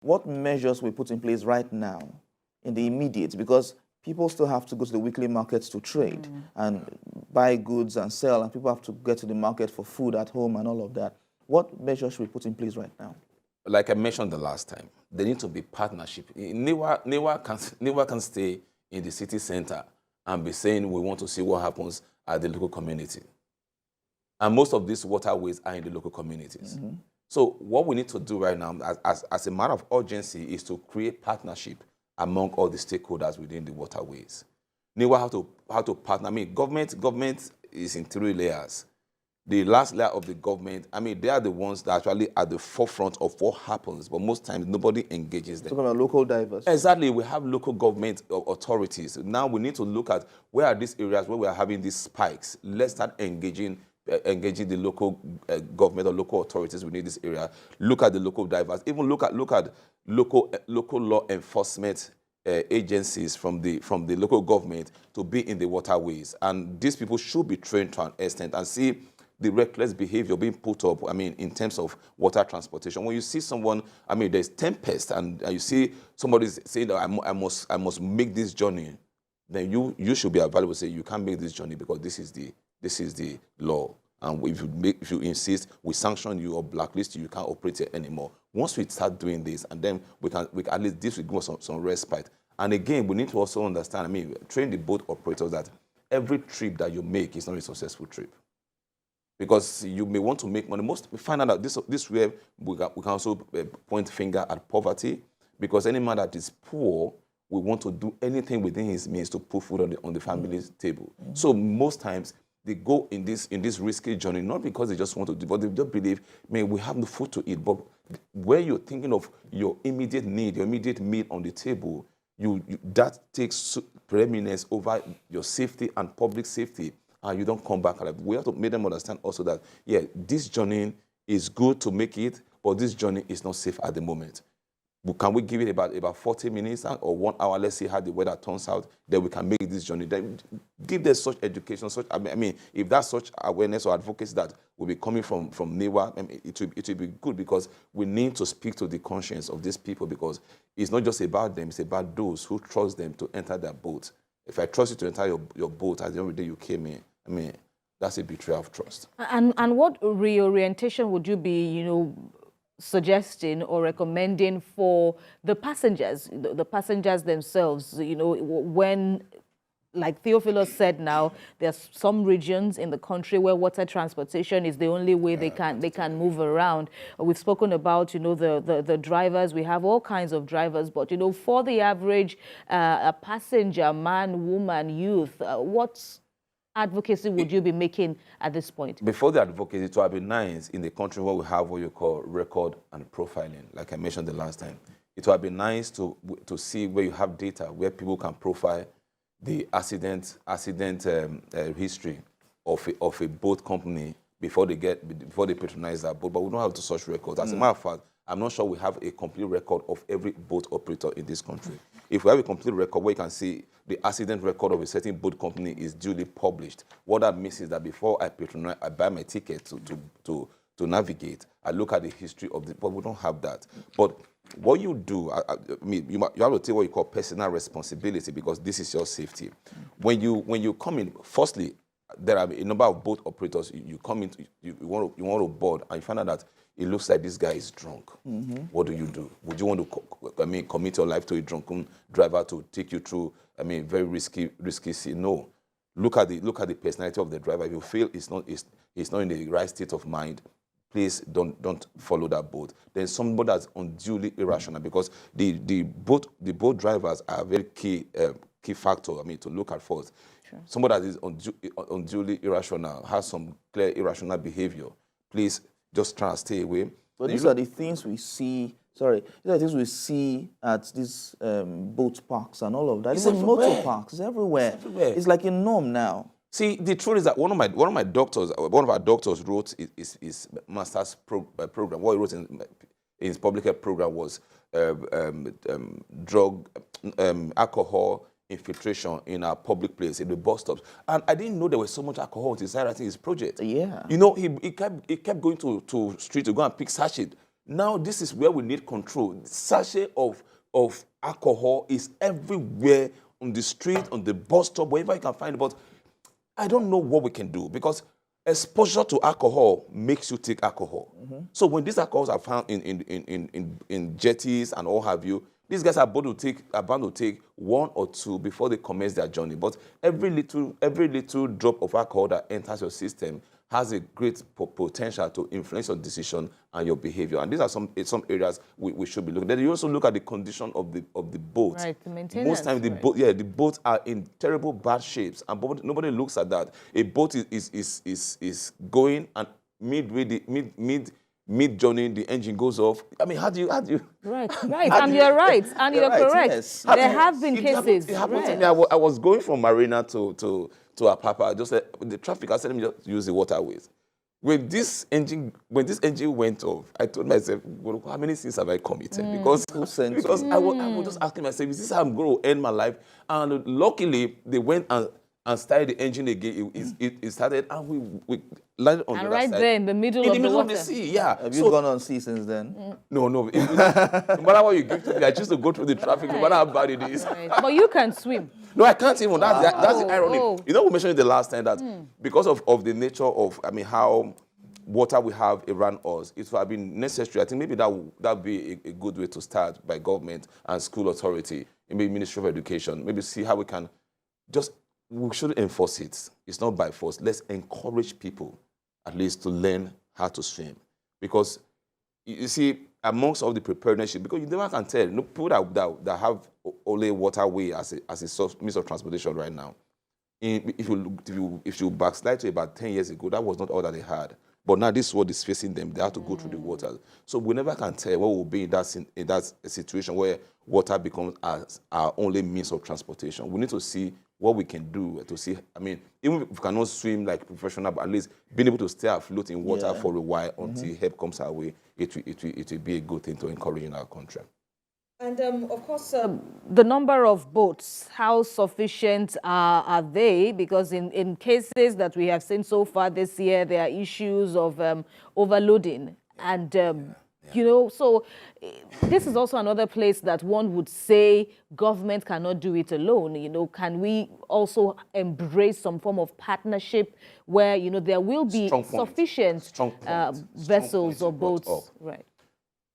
what measures we put in place right now in the immediate? Because people still have to go to the weekly markets to trade and buy goods and sell, and people have to get to the market for food at home and all of that. What measures should we put in place right now? Like I mentioned the last time, there need to be partnership. Newa can stay in the city center and be saying we want to see what happens at the local community. And most of these waterways are in the local communities. So what we need to do right now, as a matter of urgency, is to create partnership among all the stakeholders within the waterways. Newa have to partner. I mean, government is in 3 layers. The last layer of the government, I mean, they are the ones that actually at the forefront of what happens, but most times nobody engages them. Talking about local divers. Exactly, we have local government authorities. Now we need to look at where are these areas where we are having these spikes. Let's start engaging the local government or local authorities within this area. Look at the local divers. Even look at local law enforcement agencies from the local government to be in the waterways. And these people should be trained to an extent and see the reckless behavior being put up, I mean, in terms of water transportation. When you see someone, I mean, there's tempest, and you see somebody saying that I must make this journey, then you should be available to say you can't make this journey because this is the law. And if you insist, we sanction you or blacklist you, you can't operate here anymore. Once we start doing this, and then we can at least this will give us some respite. And again, we need to also understand, I mean, train the boat operators that every trip that you make is not a successful trip. Because you may want to make money. We find out that this way we can also point finger at poverty, because any man that is poor will want to do anything within his means to put food on the family's table. So most times they go in this risky journey, not because they just want to do, but they just believe, man, we have no food to eat. But where you're thinking of your immediate need, your immediate meal on the table, that takes preeminence over your safety and public safety. And you don't come back alive. We have to make them understand also that, yeah, this journey is good to make it, but this journey is not safe at the moment. Can we give it about 40 minutes or 1 hour? Let's see how the weather turns out. Then we can make this journey. Then give them such education, I mean, if that's such awareness or advocacy that will be coming from NEWA, I mean, it will be good, because we need to speak to the conscience of these people, because it's not just about them, it's about those who trust them to enter their boat. If I trust you to enter your boat, at the end of the day you came in, I mean, that's a betrayal of trust. And what reorientation would you be, suggesting or recommending for the passengers themselves? When, like Theophilus said, now there's some regions in the country where water transportation is the only way they can move around. We've spoken about the drivers. We have all kinds of drivers, but for the average a passenger, man, woman, youth, what's advocacy would you be making at this point? Before the advocacy, it would be nice in the country where we have what you call record and profiling, like I mentioned the last time. It would be nice to see where you have data where people can profile the accident history of a boat company before they patronize that boat. But we don't have such records. As a matter of fact, I'm not sure we have a complete record of every boat operator in this country. If we have a complete record where you can see the accident record of a certain boat company is duly published, what that means is that before I buy my ticket to navigate, I look at the history of the, but we don't have that. But what you do, I mean, you have to take what you call personal responsibility, because this is your safety. When you come in, firstly, there are a number of boat operators. You come in, you want to board, and you find out that it looks like this guy is drunk. What do you do? Would you want to, commit your life to a drunken driver to take you through, very risky scene? No. Look at the personality of the driver. If you feel he's not in the right state of mind, please don't follow that boat. Then somebody that's unduly irrational, because the boat drivers are a very key factor, to look at first. Sure. Somebody that is unduly irrational, has some clear irrational behavior, please just try to stay away. But these are the things we see. Sorry, these are the things we see at these boat parks and all of that. Even motor parks, everywhere. It's like a norm now. See, the truth is that one of our doctors wrote his master's program. What he wrote in his public health program was drug, alcohol infiltration in our public place, in the bus stops. And I didn't know there was so much alcohol inside his project. Yeah. He kept going to street to go and pick sachet. Now this is where we need control. The sachet of alcohol is everywhere on the street, on the bus stop, wherever you can find it. But I don't know what we can do because exposure to alcohol makes you take alcohol. So when these alcohols are found in jetties and all have you, these guys are bound to take 1 or 2 before they commence their journey. But every little drop of alcohol that enters your system has a great potential to influence your decision and your behavior. And these are some areas we should be looking. Then you also look at the condition of the boat. Right, the maintenance. Most times the boats are in terrible bad shapes, and nobody looks at that. A boat is going, and mid journey the engine goes off. I mean, how do you? Right, and you're right, and you're correct. Yes. There have been cases. It happened to right. me. I was going from Marina to Apapa. Just the traffic, I said, let me just use the waterways. When this engine went off, I told myself, well, how many sins have I committed? Because I was just asking myself, is this how I'm going to end my life? And luckily, they went and started the engine again. It started, and we landed on the other side. There in the middle of the sea, yeah. Have you gone on sea since then? No. No matter what you give to me, I choose to go through the traffic, no matter how bad it is. Right. But you can swim. No, I can't even. That's the irony. Oh. You know, we mentioned the last time that because of the nature of, how water we have around us, it would have been necessary. I think maybe that would be a good way to start by government and school authority, maybe Ministry of Education, maybe see how we can we shouldn't enforce it. It's not by force. Let's encourage people at least to learn how to swim. Because, you see, amongst all the preparedness, because you never can tell. No, people that have only waterway as a means of transportation right now, if you backslide to about 10 years ago, that was not all that they had. But now this is what is facing them. They have to go through the waters. So we never can tell what will be in that situation where water becomes our only means of transportation. We need to see what we can do to see. I mean, even if we cannot swim like professional, but at least being able to stay afloat in water for a while until help comes our way, it will be a good thing to encourage in our country. And of course, the number of boats, how sufficient are they? Because in cases that we have seen so far this year, there are issues of overloading. And, you know, so this is also another place that one would say government cannot do it alone. You know, can we also embrace some form of partnership where, you know, there will be sufficient vessels or boats? Right.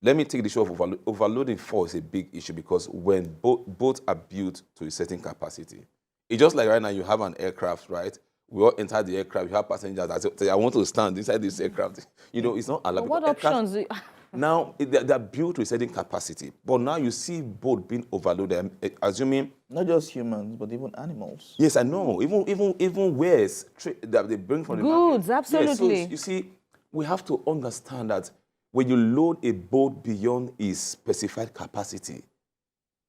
Let me take the issue of overloading is a big issue because when boats are built to a certain capacity, it's just like right now you have an aircraft, right? We all enter the aircraft, you have passengers that say, I want to stand inside this aircraft. You know, it's not allowed. What options? Now, they're built to a certain capacity, but now you see boat being overloaded, assuming... Not just humans, but even animals. Yes, I know. Even wares that they bring from the market. Goods, absolutely. Yes, so you see, we have to understand that when you load a boat beyond its specified capacity,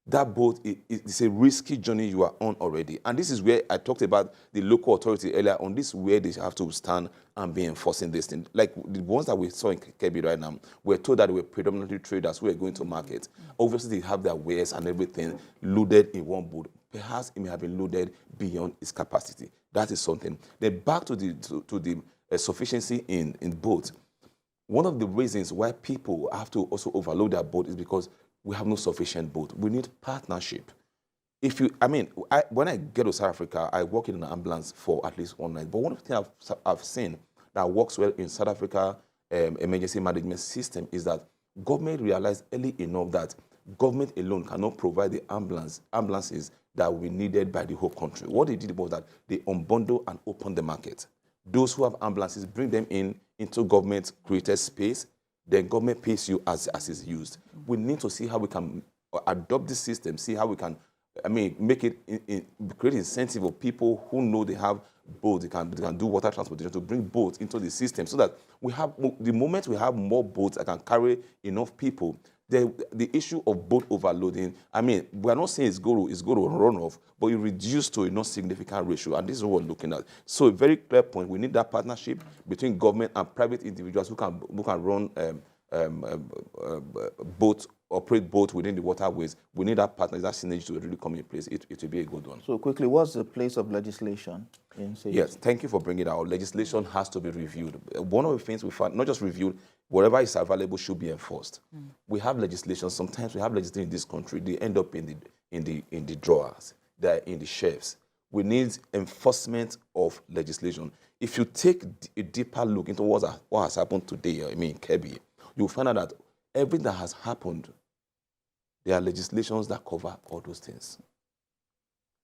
that boat is a risky journey you are on already. And this is where I talked about the local authority earlier on. This is where they have to stand and be enforcing this thing. Like the ones that we saw in Kebbi right now, we're told that they were predominantly traders who were going to market. Obviously, they have their wares and everything loaded in one boat. Perhaps it may have been loaded beyond its capacity. That is something. Then back to the sufficiency in boats. One of the reasons why people have to also overload their boat is because we have no sufficient boat. We need partnership. When I get to South Africa, I work in an ambulance for at least one night. But one of the things I've seen that works well in South Africa emergency management system is that government realized early enough that government alone cannot provide the ambulances that we needed by the whole country. What they did was that they unbundled and opened the market. Those who have ambulances, bring them into government-created space, then government pays you as is used. We need to see how we can adopt this system, see how we can, make it, create incentive of people who know they have boats, they can do water transportation, to bring boats into the system so that the moment we have more boats that can carry enough people, the issue of boat overloading, we are not saying it's going to run off, but it reduced to a not significant ratio, and this is what we're looking at. So a very clear point, we need that partnership between government and private individuals who can run boats operate both within the waterways, we need that partner, that synergy to really come in place. It will be a good one. So quickly, what's the place of legislation in safety? Yes, thank you for bringing it out. Legislation has to be reviewed. One of the things we find, not just reviewed, whatever is available should be enforced. We have legislation. Sometimes we have legislation in this country. They end up in the drawers. They're in the shelves. We need enforcement of legislation. If you take a deeper look into what has happened today, in Kebbi, you'll find out that everything that has happened, there are legislations that cover all those things.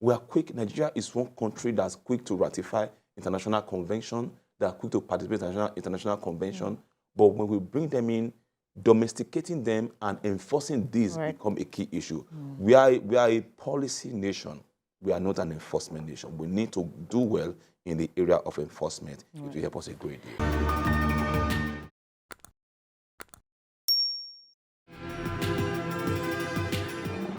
We are quick. Nigeria is one country that's quick to ratify international convention, that are quick to participate in international convention. But when we bring them in, domesticating them and enforcing these become a key issue. We are a policy nation. We are not an enforcement nation. We need to do well in the area of enforcement. It will help us a great deal.